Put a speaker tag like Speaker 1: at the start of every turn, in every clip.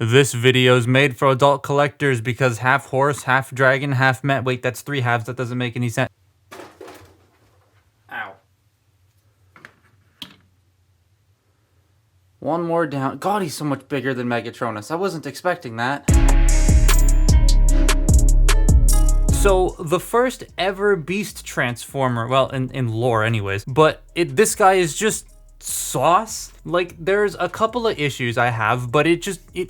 Speaker 1: This video is made for adult collectors because half horse, half dragon, half man. Wait, that's three halves. That doesn't make any sense. Ow. One more down. God, he's so much bigger than Megatronus. I wasn't expecting that. So, the first ever beast transformer, well, in lore anyways, but this guy is just sauce. Like, there's a couple of issues I have, but it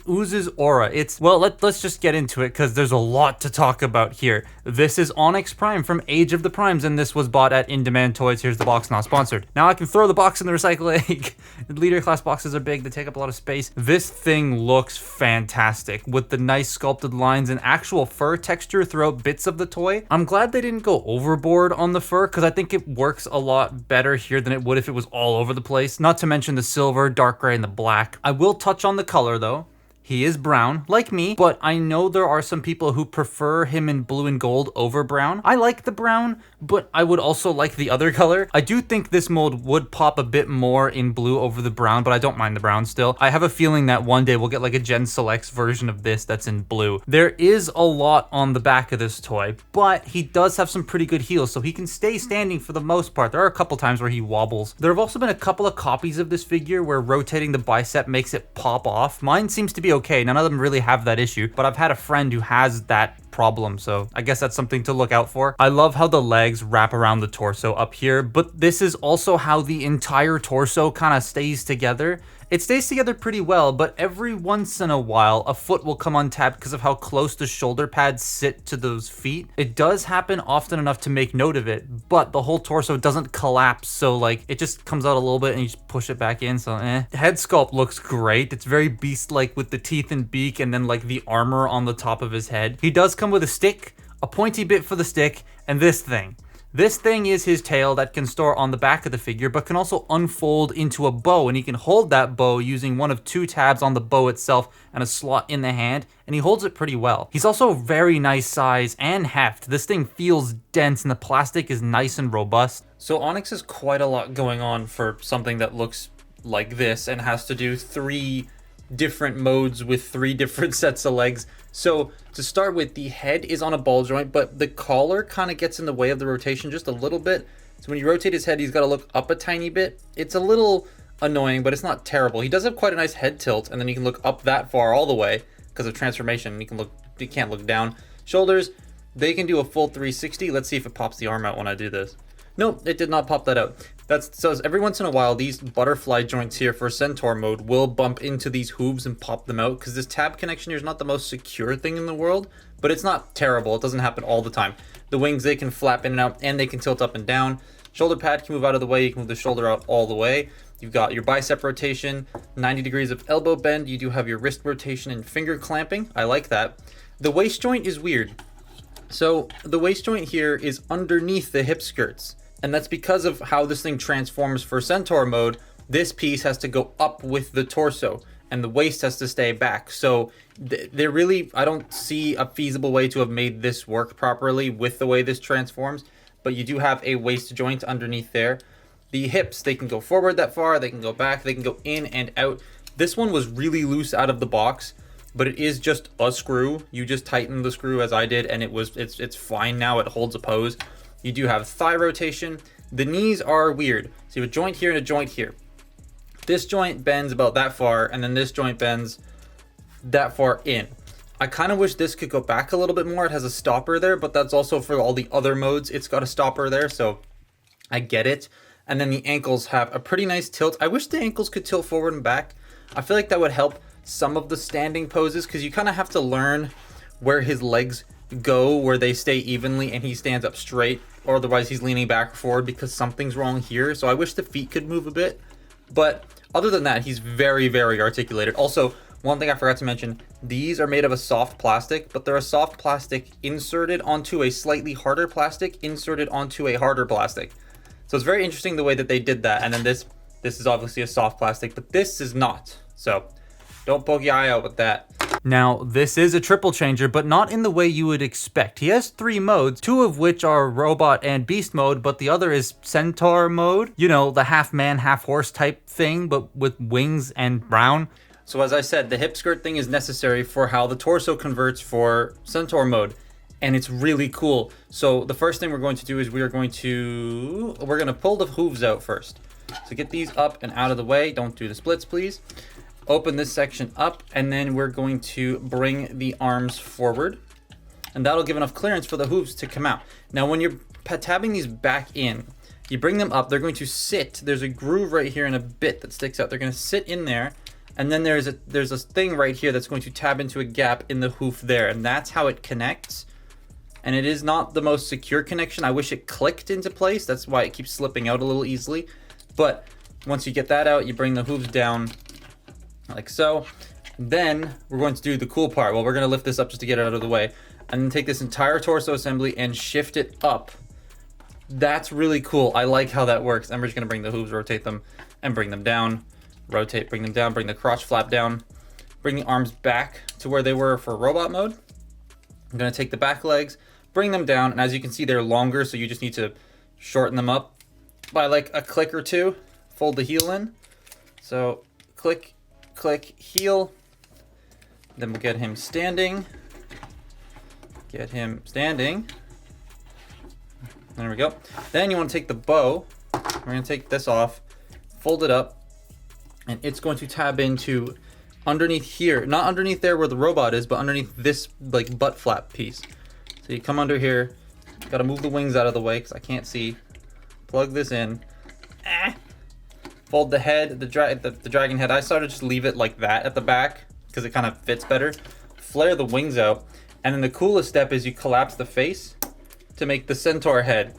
Speaker 1: oozes aura. Well, let's just get into it because there's a lot to talk about here. This is Onyx Prime from Age of the Primes, and this was bought at In Demand Toys. Here's the box, not sponsored. Now I can throw the box in the recycle egg. Leader class boxes are big, they take up a lot of space. This thing looks fantastic with the nice sculpted lines and actual fur texture throughout bits of the toy. I'm glad they didn't go overboard on the fur because I think it works a lot better here than it would if it was all over the place. Not to mention the silver, dark gray, and the black. I will touch on the color though. He is brown, like me, but I know there are some people who prefer him in blue and gold over brown. I like the brown, but I would also like the other color. I do think this mold would pop a bit more in blue over the brown, but I don't mind the brown still. I have a feeling that one day we'll get like a Gen Selects version of this that's in blue. There is a lot on the back of this toy, but he does have some pretty good heels, so he can stay standing for the most part. There are a couple times where he wobbles. There have also been a couple of copies of this figure where rotating the bicep makes it pop off. Mine seems to be okay. None of them really have that issue, but I've had a friend who has that problem, so I guess that's something to look out for. I love how the legs wrap around the torso up here, but this is also how the entire torso kind of stays together. It stays together pretty well, but every once in a while, a foot will come untapped because of how close the shoulder pads sit to those feet. It does happen often enough to make note of it, but the whole torso doesn't collapse, so like it just comes out a little bit and you just push it back in, so Head sculpt looks great. It's very beast-like with the teeth and beak and then like the armor on the top of his head. He does come with a stick, a pointy bit for the stick, and this thing. This thing is his tail that can store on the back of the figure, but can also unfold into a bow, and he can hold that bow using one of two tabs on the bow itself and a slot in the hand, and he holds it pretty well. He's also very nice size and heft. This thing feels dense, and the plastic is nice and robust. So Onyx has quite a lot going on for something that looks like this and has to do 3 different modes with 3 different sets of legs. So to start with, the head is on a ball joint, but the collar kind of gets in the way of the rotation just a little bit. So when you rotate his head, he's got to look up a tiny bit. It's a little annoying, but it's not terrible. He does have quite a nice head tilt, and then you can look up that far all the way because of transformation. You can't look down. Shoulders, they can do a full 360. Let's see if it pops the arm out when I do this. Nope, it did not pop that out. So every once in a while, these butterfly joints here for Centaur mode will bump into these hooves and pop them out because this tab connection here is not the most secure thing in the world, but it's not terrible. It doesn't happen all the time. The wings, they can flap in and out, and they can tilt up and down. Shoulder pad can move out of the way. You can move the shoulder out all the way. You've got your bicep rotation, 90 degrees of elbow bend. You do have your wrist rotation and finger clamping. I like that. The waist joint is weird. So the waist joint here is underneath the hip skirts. And that's because of how this thing transforms for Centaur mode. This piece has to go up with the torso and the waist has to stay back. So I don't see a feasible way to have made this work properly with the way this transforms, but you do have a waist joint underneath there. The hips, they can go forward that far, they can go back, they can go in and out. This one was really loose out of the box, but it is just a screw. You just tighten the screw as I did, and it's fine now. It holds a pose. You do have thigh rotation. The knees are weird. So you have a joint here and a joint here. This joint bends about that far, and then this joint bends that far in. I kind of wish this could go back a little bit more. It has a stopper there, but that's also for all the other modes. It's got a stopper there, so I get it. And then the ankles have a pretty nice tilt. I wish the ankles could tilt forward and back. I feel like that would help some of the standing poses because you kind of have to learn where his legs go, where they stay evenly and he stands up straight, or otherwise he's leaning back or forward because something's wrong here. So I wish the feet could move a bit, but other than that, he's very, very articulated. Also, one thing I forgot to mention, these are made of a soft plastic, but they're a soft plastic inserted onto a slightly harder plastic inserted onto a harder plastic. So it's very interesting the way that they did that. And then this is obviously a soft plastic, but this is not. So don't poke your eye out with that. Now, this is a triple changer, but not in the way you would expect. He has 3 modes, 2 of which are robot and beast mode, but the other is Centaur mode. You know, the half man, half horse type thing, but with wings and brown. So as I said, the hip skirt thing is necessary for how the torso converts for Centaur mode. And it's really cool. So the first thing we're going to do is we're going to pull the hooves out first. So get these up and out of the way. Don't do the splits, please. Open this section up, and then we're going to bring the arms forward. And that'll give enough clearance for the hooves to come out. Now when you're tabbing these back in, you bring them up, they're going to sit. There's a groove right here and a bit that sticks out. They're going to sit in there. And then there's a thing right here that's going to tab into a gap in the hoof there. And that's how it connects. And it is not the most secure connection. I wish it clicked into place. That's why it keeps slipping out a little easily. But once you get that out, you bring the hooves down like so. Then we're going to do the cool part. Well, we're going to lift this up just to get it out of the way. And then take this entire torso assembly and shift it up. That's really cool. I like how that works. I'm just going to bring the hooves, rotate them, and bring them down. Rotate, bring them down, bring the crotch flap down. Bring the arms back to where they were for robot mode. I'm going to take the back legs, bring them down, and as you can see, they're longer, so you just need to shorten them up by like a click or two. Fold the heel in. So click, click, heel. Then we'll get him standing. Get him standing. There we go. Then you want to take the bow. We're going to take this off, fold it up, and it's going to tab into underneath here. Not underneath there where the robot is, but underneath this like butt flap piece. So you come under here, got to move the wings out of the way because I can't see. Plug this in. Fold the head, the dragon head. I started just leave it like that at the back because it kind of fits better. Flare the wings out. And then the coolest step is you collapse the face to make the Centaur head.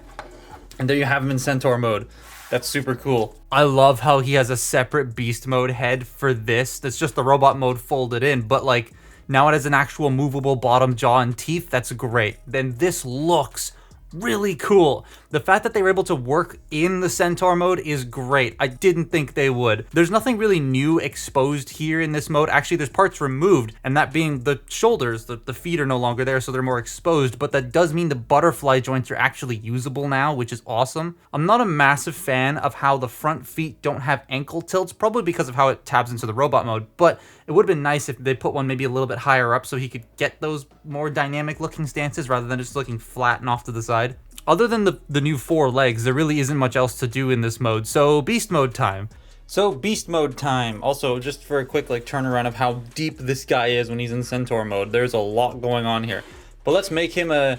Speaker 1: And there you have him in Centaur mode. That's super cool. I love how he has a separate beast mode head for this. That's just the robot mode folded in, but like now it has an actual movable bottom jaw and teeth. That's great. Then this looks really cool. The fact that they were able to work in the Centaur mode is great. I didn't think they would. There's nothing really new exposed here in this mode. Actually, there's parts removed, and that being the shoulders. The feet are no longer there, so they're more exposed, but that does mean the butterfly joints are actually usable now, which is awesome. I'm not a massive fan of how the front feet don't have ankle tilts, probably because of how it tabs into the robot mode, but it would have been nice if they put one maybe a little bit higher up so he could get those more dynamic looking stances rather than just looking flat and off to the side. Other than the new 4 legs, there really isn't much else to do in this mode, so beast mode time. Also, just for a quick like turnaround of how deep this guy is when he's in Centaur mode, there's a lot going on here. But let's make him a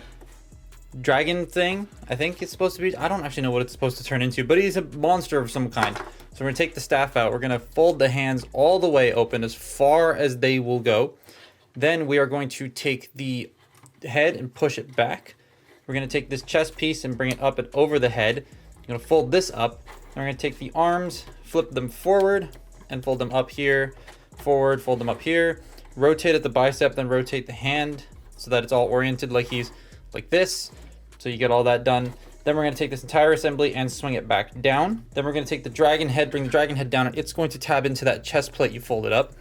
Speaker 1: dragon thing. I think it's supposed to be, I don't actually know what it's supposed to turn into, but he's a monster of some kind. So we're gonna take the staff out, we're gonna fold the hands all the way open as far as they will go. Then we are going to take the head and push it back. We're going to take this chest piece and bring it up and over the head. We're going to fold this up. And we're going to take the arms, flip them forward, and fold them up here. Forward, fold them up here. Rotate at the bicep, then rotate the hand so that it's all oriented like he's like this. So you get all that done. Then we're going to take this entire assembly and swing it back down. Then we're going to take the dragon head, bring the dragon head down, and it's going to tab into that chest plate you folded up.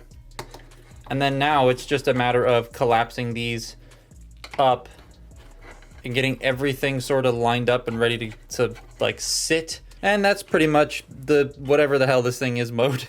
Speaker 1: And then now it's just a matter of collapsing these up and getting everything sort of lined up and ready to like sit. And that's pretty much the whatever the hell this thing is mode.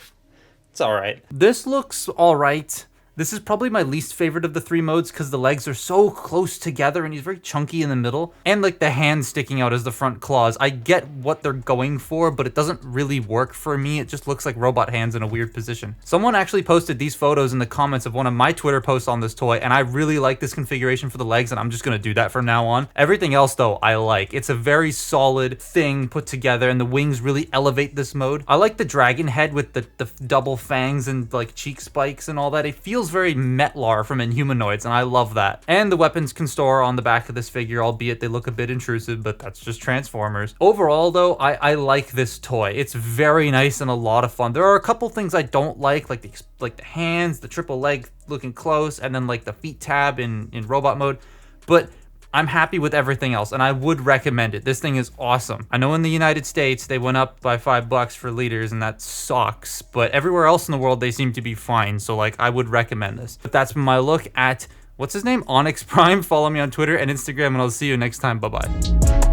Speaker 1: It's all right. This looks all right. This is probably my least favorite of the 3 modes because the legs are so close together and he's very chunky in the middle. And like the hands sticking out as the front claws. I get what they're going for, but it doesn't really work for me. It just looks like robot hands in a weird position. Someone actually posted these photos in the comments of one of my Twitter posts on this toy, and I really like this configuration for the legs, and I'm just gonna do that from now on. Everything else though, I like. It's a very solid thing put together, and the wings really elevate this mode. I like the dragon head with the double fangs and like cheek spikes and all that. It feels very Metlar from Inhumanoids, and I love that. And the weapons can store on the back of this figure, albeit they look a bit intrusive, but that's just Transformers. Overall though, I like this toy. It's very nice and a lot of fun. There are a couple things I don't like the hands, the triple leg looking close, and then like the feet tab in robot mode, but I'm happy with everything else, and I would recommend it. This thing is awesome. I know in the United States, they went up by $5 for liters, and that sucks, but everywhere else in the world, they seem to be fine, so like, I would recommend this. But that's my look at, what's his name? Onyx Prime. Follow me on Twitter and Instagram, and I'll see you next time. Bye-bye.